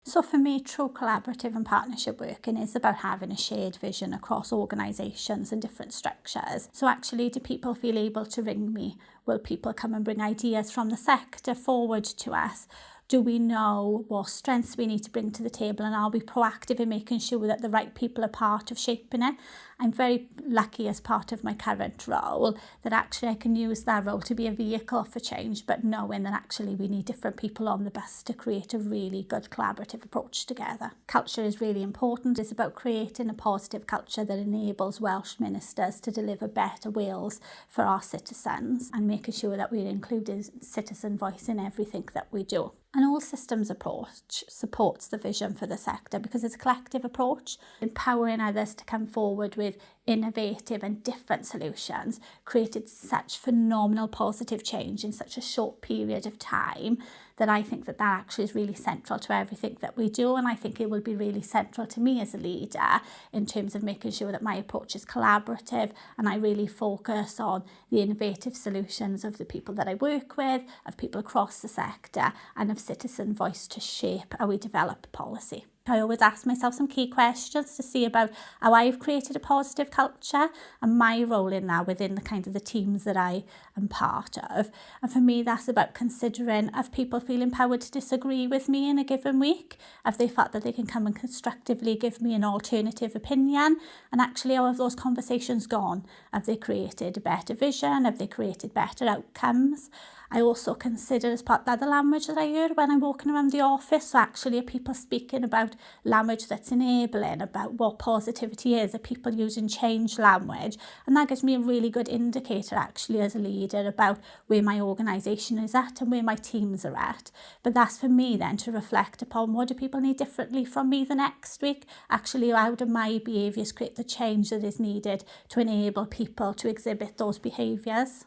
So for me, true collaborative and partnership working is about having a shared vision across organisations and different structures. So actually, do people feel able to ring me? Will people come and bring ideas from the sector forward to us? Do we know what strengths we need to bring to the table, and are we proactive in making sure that the right people are part of shaping it? I'm very lucky as part of my current role that actually I can use that role to be a vehicle for change, but knowing that actually we need different people on the bus to create a really good collaborative approach together. Culture is really important. It's about creating a positive culture that enables Welsh ministers to deliver better Wales for our citizens and making sure that we're including citizen voice in everything that we do. An all systems approach supports the vision for the sector because it's a collective approach, empowering others to come forward with innovative and different solutions, created such phenomenal positive change in such a short period of time that I think that actually is really central to everything that we do. And I think it will be really central to me as a leader in terms of making sure that my approach is collaborative and I really focus on the innovative solutions of the people that I work with, of people across the sector, and of citizen voice to shape how we develop policy. I always ask myself some key questions to see about how I've created a positive culture and my role in that within the kind of the teams that I am part of. And for me, that's about considering if people feel empowered to disagree with me in a given week, if they felt that they can come and constructively give me an alternative opinion, and actually how have those conversations gone? Have they created a better vision? Have they created better outcomes? I also consider as part of that the language that I hear when I'm walking around the office. So actually are people speaking about language that's enabling, about what positivity is? Are people using change language? And that gives me a really good indicator actually as a leader about where my organisation is at and where my teams are at. But that's for me then to reflect upon what do people need differently from me the next week? Actually, how do my behaviours create the change that is needed to enable people to exhibit those behaviours?